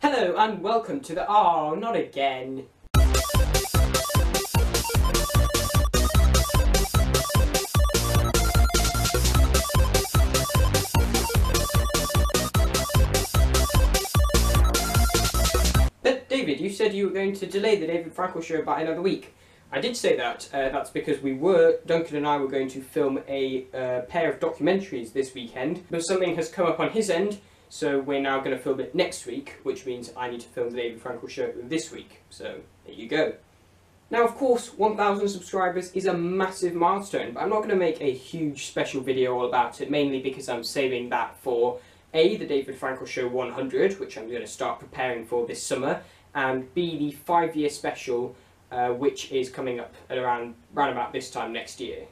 Hello and welcome to the Oh, not again. But David, you said you were going to delay the David Frankal show by another week. I did say that. That's because Duncan and I were going to film a pair of documentaries this weekend, but something has come up on his end. So we're now going to film it next week, which means I need to film the David Frankal show this week. So there you go. Now, of course, 1,000 subscribers is a massive milestone, but I'm not going to make a huge special video all about it, mainly because I'm saving that for A, the David Frankal show 100, which I'm going to start preparing for this summer, and B, the 5-year special, which is coming up at around about this time next year.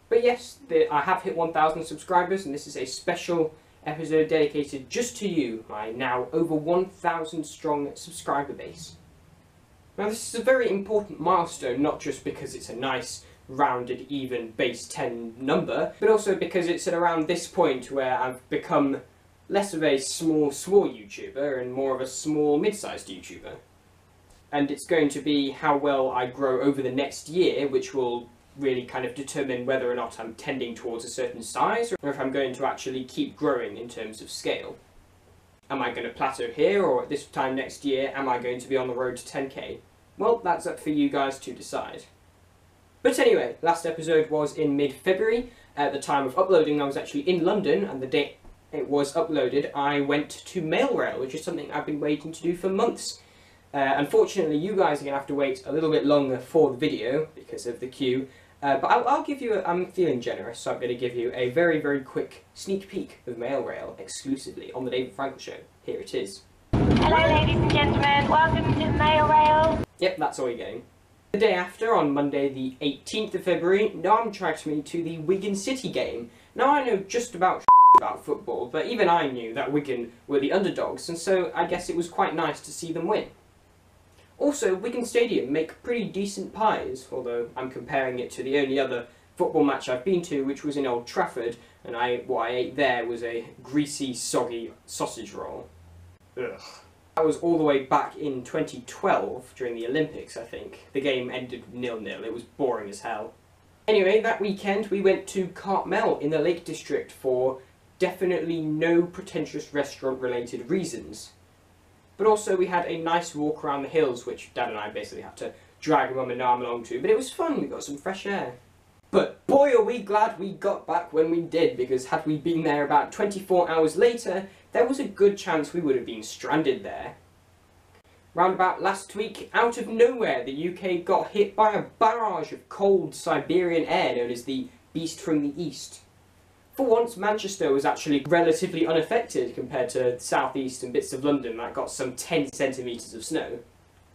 But yes, I have hit 1,000 subscribers, and this is a special episode dedicated just to you, my now over 1,000 strong subscriber base. Now this is a very important milestone, not just because it's a nice, rounded, even base 10 number, but also because it's at around this point where I've become less of a small YouTuber and more of a small, mid-sized YouTuber. And it's going to be how well I grow over the next year, which will really kind of determine whether or not I'm tending towards a certain size, or if I'm going to actually keep growing in terms of scale. Am I going to plateau here, or at this time next year, am I going to be on the road to 10k? Well, that's up for you guys to decide. But anyway, last episode was in mid-February. At the time of uploading, I was actually in London, and the day it was uploaded, I went to Mailrail, which is something I've been waiting to do for months. Unfortunately, you guys are going to have to wait a little bit longer for the video, because of the queue. But I'll give you I'm feeling generous, so I'm going to give you a very, very quick sneak peek of Mailrail exclusively on the David Frankal show. Here it is. Hello ladies and gentlemen, welcome to Mailrail. Yep, that's all you're getting. The day after, on Monday the 18th of February, Nam tracked me to the Wigan City game. Now I know just about football, but even I knew that Wigan were the underdogs, and so I guess it was quite nice to see them win. Also, Wigan Stadium make pretty decent pies, although I'm comparing it to the only other football match I've been to, which was in Old Trafford, and what I ate there was a greasy, soggy sausage roll. Ugh. That was all the way back in 2012, during the Olympics, I think. The game ended 0-0, it was boring as hell. Anyway, that weekend we went to Cartmel in the Lake District for definitely no pretentious restaurant-related reasons. But also we had a nice walk around the hills, which Dad and I basically had to drag Mum and Nam along to, but it was fun, we got some fresh air. But boy are we glad we got back when we did, because had we been there about 24 hours later, there was a good chance we would have been stranded there. Round about last week, out of nowhere, the UK got hit by a barrage of cold Siberian air known as the Beast from the East. For once, Manchester was actually relatively unaffected compared to the southeast and bits of London that got some 10 centimetres of snow.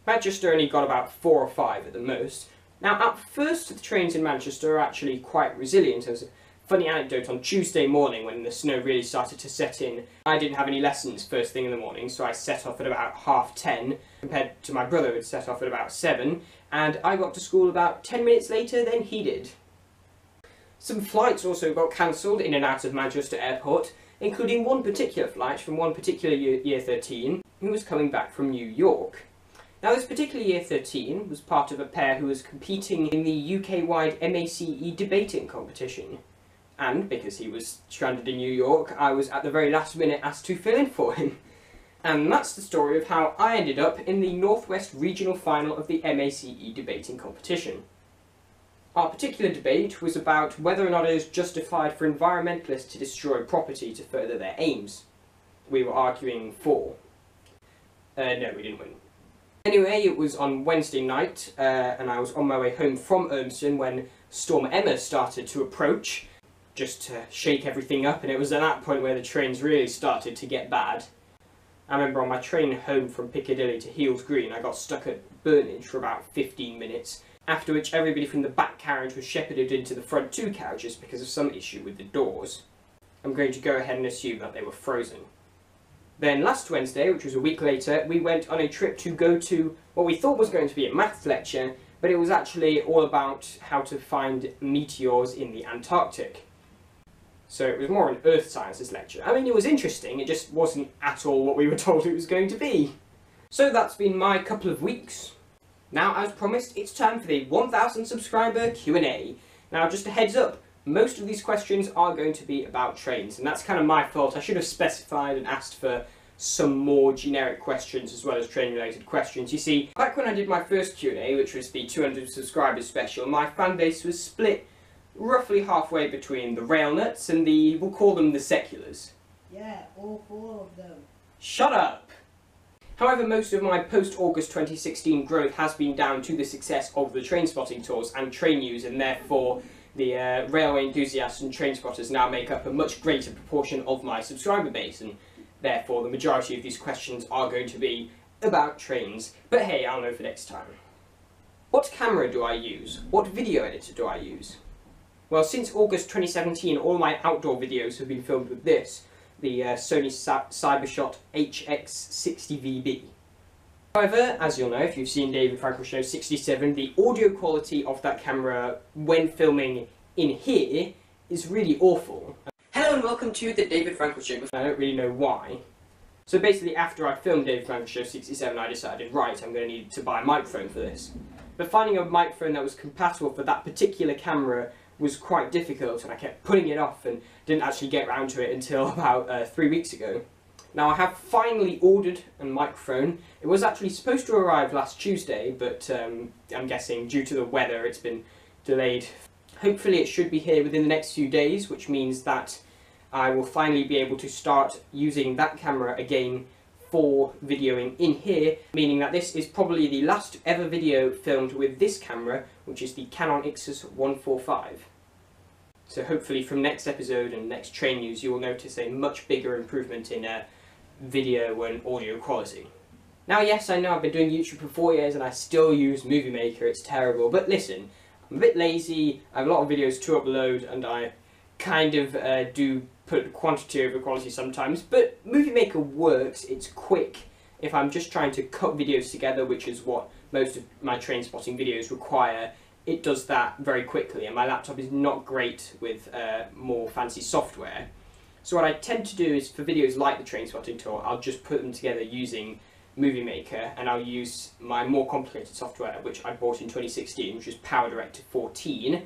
Manchester only got about 4 or 5 at the most. Now, at first, the trains in Manchester are actually quite resilient. There's a funny anecdote on Tuesday morning when the snow really started to set in. I didn't have any lessons first thing in the morning, so I set off at about 10:30, compared to my brother who had set off at about 7, and I got to school about 10 minutes later than he did. Some flights also got cancelled in and out of Manchester Airport, including one particular flight from one particular Year 13 who was coming back from New York. Now this particular Year 13 was part of a pair who was competing in the UK-wide MACE debating competition. And because he was stranded in New York, I was at the very last minute asked to fill in for him. And that's the story of how I ended up in the Northwest Regional Final of the MACE debating competition. Our particular debate was about whether or not it is justified for environmentalists to destroy property to further their aims. We were arguing for. No, we didn't win. Anyway, it was on Wednesday night, and I was on my way home from Urmston when Storm Emma started to approach, just to shake everything up, and it was at that point where the trains really started to get bad. I remember on my train home from Piccadilly to Heels Green, I got stuck at Burnage for about 15 minutes, after which everybody from the back carriage was shepherded into the front 2 carriages because of some issue with the doors. I'm going to go ahead and assume that they were frozen. Then last Wednesday, which was a week later, we went on a trip to go to what we thought was going to be a maths lecture, but it was actually all about how to find meteors in the Antarctic. So it was more an earth sciences lecture. I mean, it was interesting, it just wasn't at all what we were told it was going to be. So that's been my couple of weeks. Now, as promised, it's time for the 1000 subscriber Q&A. Now, just a heads up, most of these questions are going to be about trains, and that's kind of my fault. I should have specified and asked for some more generic questions as well as train-related questions. You see, back when I did my first Q&A, which was the 200 subscribers special, my fan base was split roughly halfway between the rail nuts and we'll call them the seculars. Yeah, all 4 of them. Shut up! However, most of my post-August 2016 growth has been down to the success of the train spotting tours and train news, and therefore the railway enthusiasts and train spotters now make up a much greater proportion of my subscriber base, and therefore the majority of these questions are going to be about trains. But hey, I'll know for next time. What camera do I use? What video editor do I use? Well, since August 2017, all my outdoor videos have been filmed with this, the Sony Cybershot HX60VB. However, as you'll know if you've seen David Frankal Show 67, the audio quality of that camera when filming in here is really awful. Hello and welcome to the David Frankal Show. I don't really know why. So basically, after I filmed David Frankal Show 67, I decided, right, I'm going to need to buy a microphone for this. But finding a microphone that was compatible for that particular camera was quite difficult, and I kept putting it off and didn't actually get around to it until about 3 weeks ago. Now I have finally ordered a microphone. It was actually supposed to arrive last Tuesday, but I'm guessing due to the weather it's been delayed. Hopefully it should be here within the next few days, which means that I will finally be able to start using that camera again for videoing in here, meaning that this is probably the last ever video filmed with this camera, which is the Canon Ixus 145. So hopefully from next episode and next train news you will notice a much bigger improvement in video and audio quality. Now yes, I know I've been doing YouTube for 4 years and I still use Movie Maker, it's terrible, but listen, I'm a bit lazy, I have a lot of videos to upload, and I kind of do put quantity over quality sometimes, but Movie Maker works, it's quick. If I'm just trying to cut videos together, which is what most of my train spotting videos require, it does that very quickly, and my laptop is not great with more fancy software. So what I tend to do is, for videos like the train spotting tour, I'll just put them together using Movie Maker, and I'll use my more complicated software, which I bought in 2016, which is PowerDirector 14.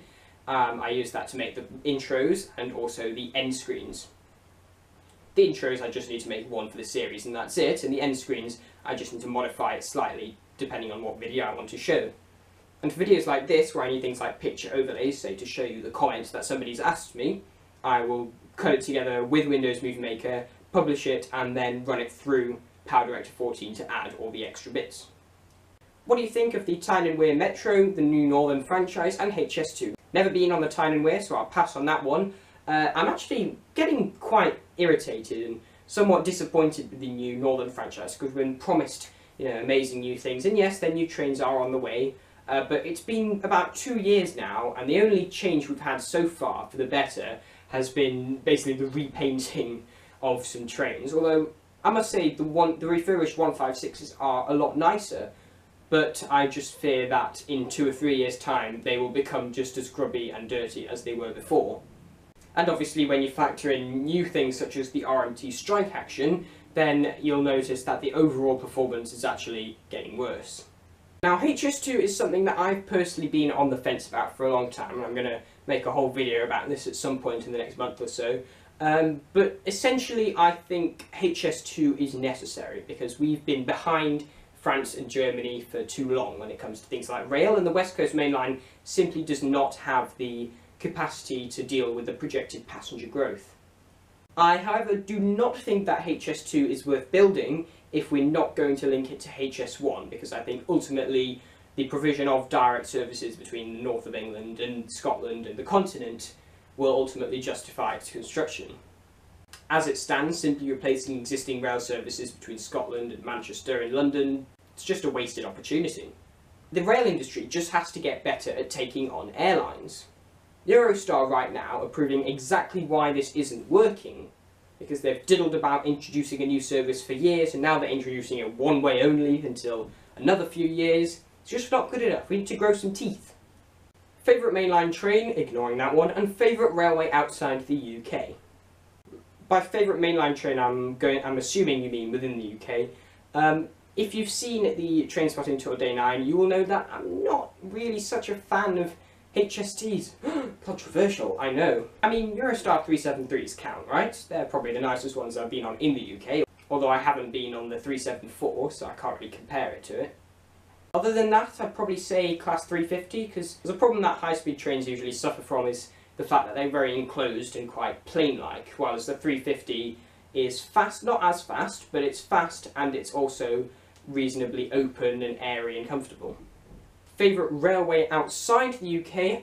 I use that to make the intros and also the end screens. The intros I just need to make one for the series and that's it, and the end screens I just need to modify it slightly depending on what video I want to show. And for videos like this, where I need things like picture overlays, say to show you the comments that somebody's asked me, I will cut it together with Windows Movie Maker, publish it, and then run it through PowerDirector 14 to add all the extra bits. What do you think of the Tyne and Wear Metro, the new Northern franchise, and HS2? Never been on the Tyne and Wear, so I'll pass on that one. I'm actually getting quite irritated and somewhat disappointed with the new Northern franchise, because we've been promised, you know, amazing new things, and yes, their new trains are on the way, but it's been about 2 years now, and the only change we've had so far for the better has been basically the repainting of some trains, although I must say the refurbished 156s are a lot nicer, but I just fear that in 2 or 3 years' time they will become just as grubby and dirty as they were before. And obviously when you factor in new things such as the RMT strike action, then you'll notice that the overall performance is actually getting worse. Now HS2 is something that I've personally been on the fence about for a long time, and I'm going to make a whole video about this at some point in the next month or so. But essentially I think HS2 is necessary because we've been behind France and Germany for too long when it comes to things like rail, and the West Coast Main Line simply does not have the capacity to deal with the projected passenger growth. I, however, do not think that HS2 is worth building if we're not going to link it to HS1, because I think ultimately the provision of direct services between the north of England and Scotland and the continent will ultimately justify its construction. As it stands, simply replacing existing rail services between Scotland and Manchester and London, it's just a wasted opportunity. The rail industry just has to get better at taking on airlines. Eurostar right now are proving exactly why this isn't working, because they've diddled about introducing a new service for years, and now they're introducing it one way only until another few years. It's just not good enough. We need to grow some teeth. Favourite mainline train, ignoring that one, and favourite railway outside the UK. By favourite mainline train I'm assuming you mean within the UK. If you've seen the Train Spotting Tour Day 9, you will know that I'm not really such a fan of HSTs. Controversial, I know. I mean, Eurostar 373s count, right? They're probably the nicest ones I've been on in the UK, although I haven't been on the 374, so I can't really compare it to it. Other than that, I'd probably say Class 350, because the problem that high-speed trains usually suffer from is the fact that they're very enclosed and quite plane-like, whereas the 350 is fast, not as fast, but it's fast and it's also reasonably open and airy and comfortable. Favourite railway outside the UK?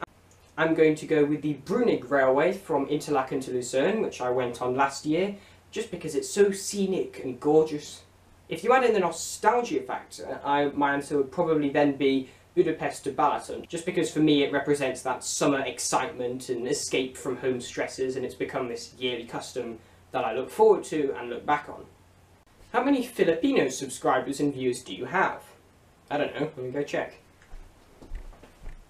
I'm going to go with the Brunig Railway from Interlaken to Lucerne, which I went on last year, just because it's so scenic and gorgeous. If you add in the nostalgia factor, my answer would probably then be Budapest to Balaton, just because for me it represents that summer excitement and escape from home stresses, and it's become this yearly custom that I look forward to and look back on. How many Filipino subscribers and viewers do you have? I don't know, let me go check.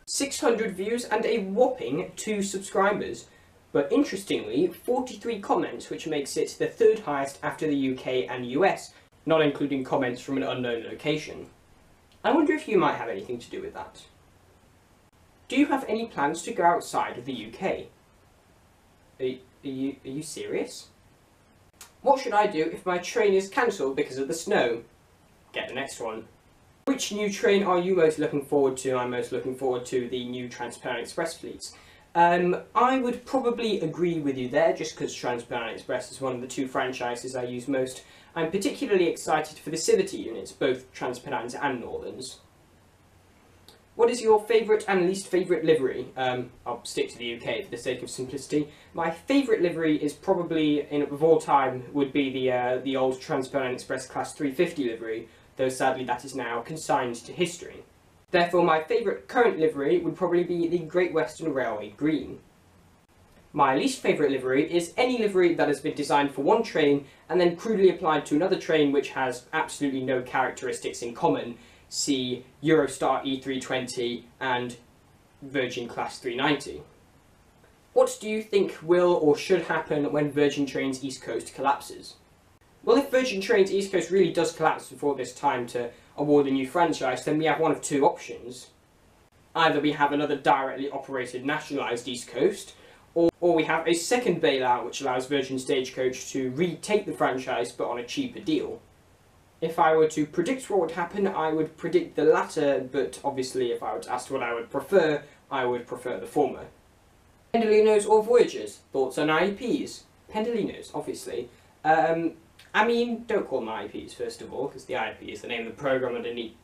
600 views and a whopping 2 subscribers. But interestingly, 43 comments, which makes it the 3rd highest after the UK and US, not including comments from an unknown location. I wonder if you might have anything to do with that. Do you have any plans to go outside of the UK? Are you serious? What should I do if my train is cancelled because of the snow? Get the next one. Which new train are you most looking forward to? I'm most looking forward to the new Transparent Express fleets. I would probably agree with you there, just because Transparent Express is one of the 2 franchises I use most. I'm particularly excited for the Civity units, both Transparent and Northerns. What is your favourite and least favourite livery? I'll stick to the UK for the sake of simplicity. My favourite livery is probably, of all time, would be the old Transparent Express Class 350 livery, though sadly that is now consigned to history. Therefore my favourite current livery would probably be the Great Western Railway Green. My least favourite livery is any livery that has been designed for one train and then crudely applied to another train which has absolutely no characteristics in common. See Eurostar E320 and Virgin Class 390. What do you think will or should happen when Virgin Trains East Coast collapses? Well, if Virgin Trains East Coast really does collapse before this time to award a new franchise, then we have one of 2 options. Either we have another directly operated nationalised East Coast, or we have a second bailout which allows Virgin Stagecoach to retake the franchise but on a cheaper deal. If I were to predict what would happen, I would predict the latter, but obviously if I were to ask what I would prefer the former. Pendolinos or Voyagers? Thoughts on IEPs? Pendolinos, obviously. I mean, don't call them IEPs first of all, because the IEP is the name of the programme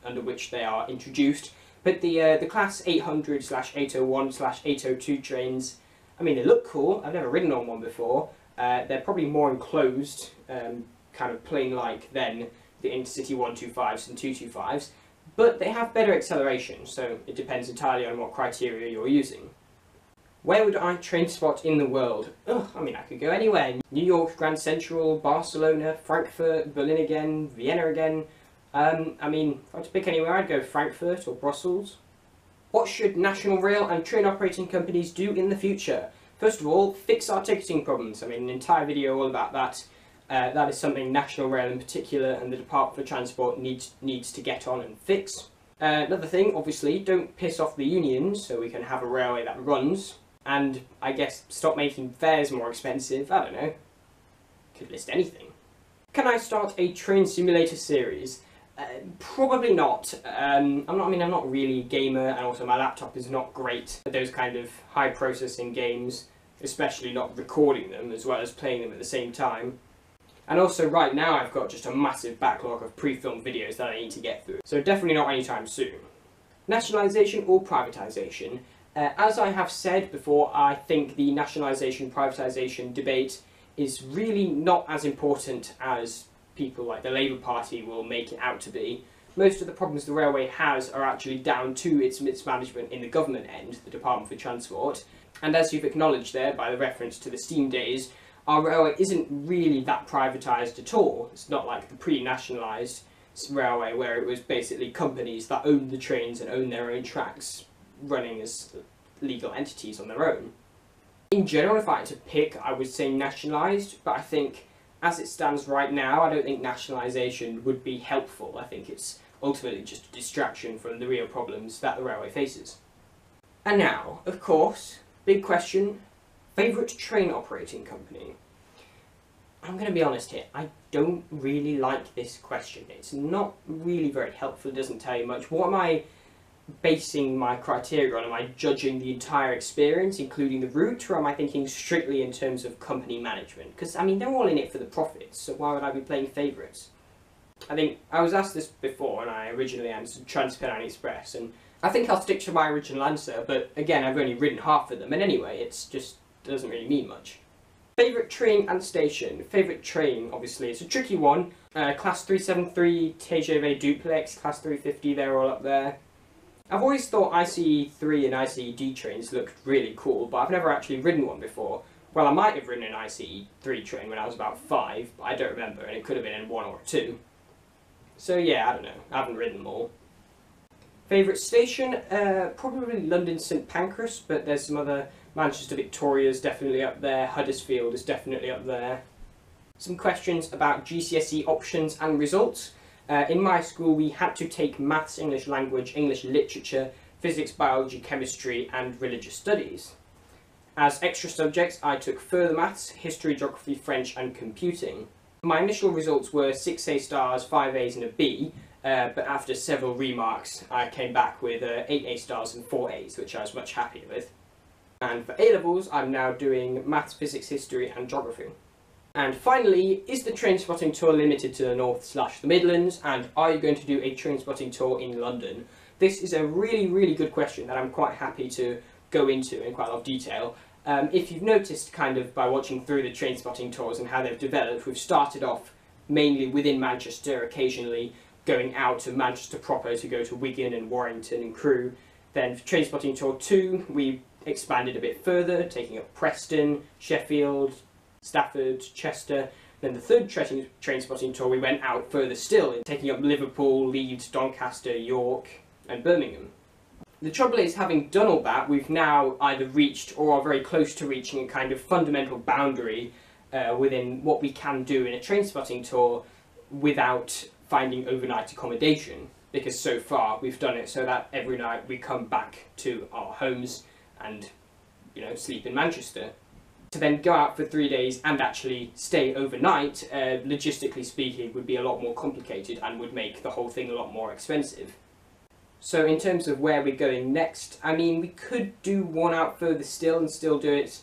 under which they are introduced. But the Class 800/801/802 trains, I mean, they look cool. I've never ridden on one before. They're probably more enclosed, kind of plane-like than the Intercity 125s and 225s, but they have better acceleration, so it depends entirely on what criteria you're using. Where would I train spot in the world? Ugh, I mean, I could go anywhere. New York, Grand Central, Barcelona, Frankfurt, Berlin again, Vienna again. I mean, if I had to pick anywhere, I'd go Frankfurt or Brussels. What should national rail and train operating companies do in the future? First of all, fix our ticketing problems. I mean, an entire video all about that. That is something National Rail in particular and the Department for Transport needs to get on and fix. Another thing, obviously, don't piss off the unions so we can have a railway that runs. And I guess stop making fares more expensive. I don't know. Could list anything. Can I start a train simulator series? Probably not. I'm not really a gamer, and also my laptop is not great at those kind of high processing games, especially not recording them as well as playing them at the same time. And also right now I've got just a massive backlog of pre-filmed videos that I need to get through, so definitely not anytime soon. Nationalisation or privatisation? As I have said before, I think the nationalisation-privatisation debate is really not as important as people like the Labour Party will make it out to be. Most of the problems the railway has are actually down to its mismanagement in the government end, the Department for Transport. And as you've acknowledged there by the reference to the steam days, our railway isn't really that privatised at all. It's not like the pre-nationalised railway where it was basically companies that owned the trains and owned their own tracks, running as legal entities on their own. In general, if I had to pick, I would say nationalised, but I think as it stands right now, I don't think nationalisation would be helpful. I think it's ultimately just a distraction from the real problems that the railway faces. And now, of course, big question, favourite train operating company? I'm going to be honest here, I don't really like this question. It's not really very helpful, it doesn't tell you much. What am I basing my criteria on? Am I judging the entire experience, including the route, or am I thinking strictly in terms of company management? Because, I mean, they're all in it for the profits, so why would I be playing favourites? I think I was asked this before, and I originally answered Trans-Pennine Express, and I think I'll stick to my original answer, but again, I've only ridden half of them, and anyway, it doesn't really mean much. Favourite train and station. Favourite train, obviously, it's a tricky one. Class 373, TGV Duplex, Class 350, they're all up there. I've always thought ICE3 and ICE-D trains looked really cool, but I've never actually ridden one before. Well, I might have ridden an ICE3 train when I was about 5, but I don't remember, and it could have been in 1 or 2. So yeah, I don't know, I haven't ridden them all. Favourite station? Probably London St Pancras, but there's some other. Manchester Victoria's definitely up there, Huddersfield is definitely up there. Some questions about GCSE options and results. In my school we had to take maths, English language, English literature, physics, biology, chemistry and religious studies. As extra subjects I took further maths, history, geography, French and computing. My initial results were 6 A stars, 5 A's and a B, but after several remarks I came back with 8 A stars and 4 A's, which I was much happier with. And for A-levels, I'm now doing maths, physics, history and geography. And finally, is the train spotting tour limited to the North/the Midlands, and are you going to do a train spotting tour in London? This is a really good question that I'm quite happy to go into in quite a lot of detail. If you've noticed kind of by watching through the train spotting tours and how they've developed, we've started off mainly within Manchester, occasionally going out to Manchester proper to go to Wigan and Warrington and Crewe. Then for train spotting tour 2, we expanded a bit further, taking up Preston, Sheffield, Stafford, Chester. Then the third train spotting tour we went out further still, taking up Liverpool, Leeds, Doncaster, York and Birmingham. The trouble is, having done all that, we've now either reached or are very close to reaching a kind of fundamental boundary within what we can do in a train spotting tour without finding overnight accommodation. Because so far we've done it so that every night we come back to our homes and, you know, sleep in Manchester. To then go out for 3 days and actually stay overnight, logistically speaking, would be a lot more complicated and would make the whole thing a lot more expensive. So in terms of where we're going next, I mean, we could do one out further still and still do it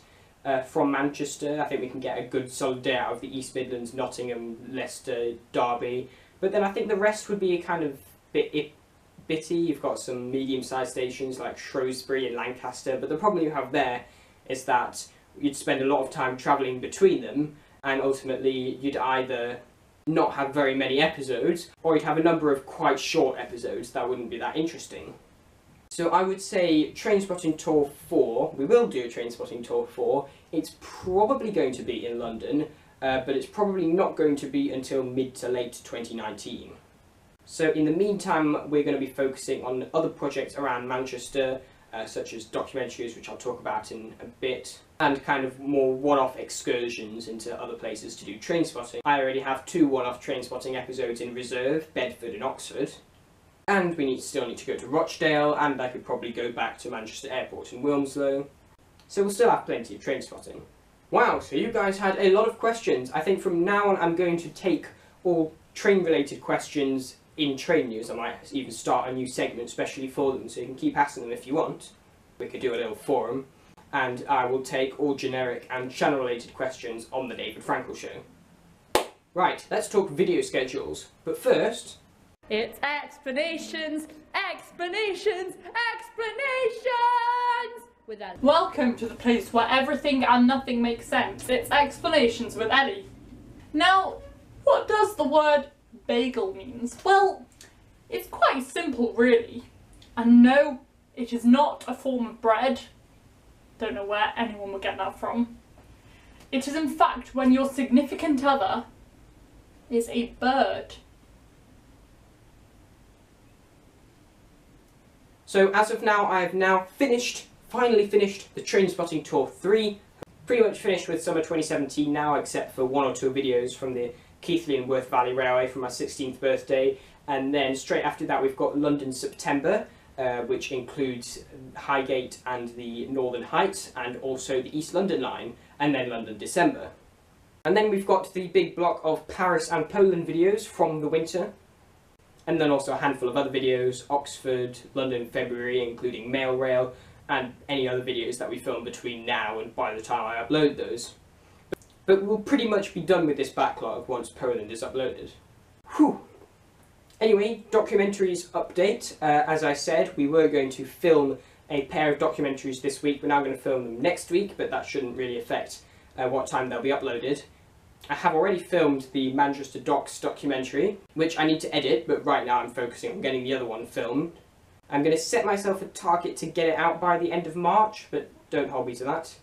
from Manchester. I think we can get a good solid day out of the East Midlands, Nottingham, Leicester, Derby. But then I think the rest would be a kind of bit bitty. You've got some medium-sized stations like Shrewsbury and Lancaster, but the problem you have there is that you'd spend a lot of time travelling between them, and ultimately you'd either not have very many episodes, or you'd have a number of quite short episodes that wouldn't be that interesting. So I would say Train Spotting Tour 4, we will do a Train Spotting Tour 4, it's probably going to be in London, but it's probably not going to be until mid to late 2019. So in the meantime, we're going to be focusing on other projects around Manchester, such as documentaries, which I'll talk about in a bit, and kind of more one-off excursions into other places to do train spotting. I already have 2 one-off train spotting episodes in reserve, Bedford and Oxford, and we still need to go to Rochdale, and I could probably go back to Manchester Airport in Wilmslow. So we'll still have plenty of train spotting. Wow, so you guys had a lot of questions. I think from now on I'm going to take all train-related questions in train news. I might even start a new segment especially for them, so you can keep asking them if you want. We could do a little forum, and I will take all generic and channel-related questions on the David Frankal Show. Right, let's talk video schedules, but first... It's explanations, explanations, explanations! With Ellie. Welcome to the place where everything and nothing makes sense. It's explanations with Ellie. Now, what does the word bagel means? Well, it's quite simple really. And no, it is not a form of bread. Don't know where anyone would get that from. It is in fact when your significant other is a bird. So as of now, I have now finally finished the Train Spotting Tour 3. Pretty much finished with summer 2017 now, except for 1 or 2 videos from the Keighley and Worth Valley Railway for my 16th birthday. And then straight after that we've got London September, which includes Highgate and the Northern Heights, and also the East London line, and then London December. And then we've got the big block of Paris and Poland videos from the winter. And then also a handful of other videos, Oxford, London February, including Mail Rail, and any other videos that we film between now and by the time I upload those. But we'll pretty much be done with this backlog once Poland is uploaded. Whew! Anyway, documentaries update. As I said, we were going to film a pair of documentaries this week. We're now going to film them next week, but that shouldn't really affect what time they'll be uploaded. I have already filmed the Manchester Docks documentary, which I need to edit, but right now I'm focusing on getting the other one filmed. I'm going to set myself a target to get it out by the end of March, but don't hold me to that.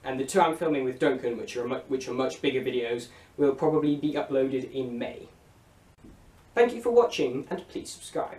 And the 2 I'm filming with Duncan, which are much bigger videos, will probably be uploaded in May. Thank you for watching, and please subscribe.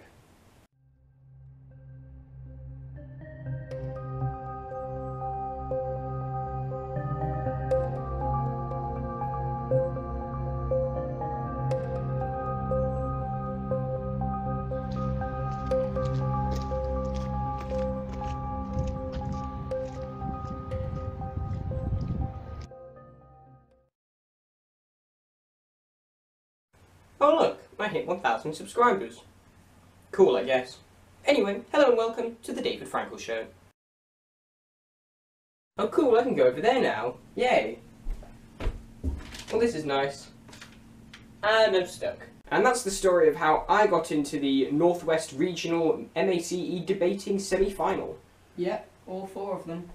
Oh look, I hit 1,000 subscribers. Cool, I guess. Anyway, hello and welcome to the David Frankal Show. Oh cool, I can go over there now. Yay. Well, this is nice. And I'm stuck. And that's the story of how I got into the Northwest Regional MACE debating semi-final. Yep, all 4 of them.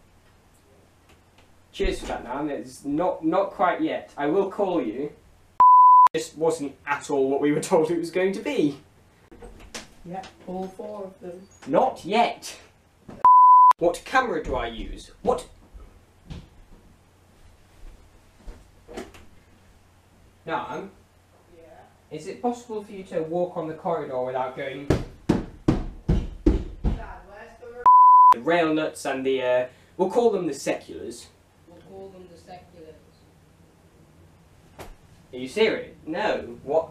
Cheers for that, man. It's not quite yet. I will call you. This wasn't at all what we were told it was going to be. Yep, all 4 of them. Not yet. What camera do I use? What? Nam? Yeah. Is it possible for you to walk on the corridor without going... Dad, where's the... The rail nuts and the, we'll call them the seculars. We'll call them the seculars. Are you serious? No. What?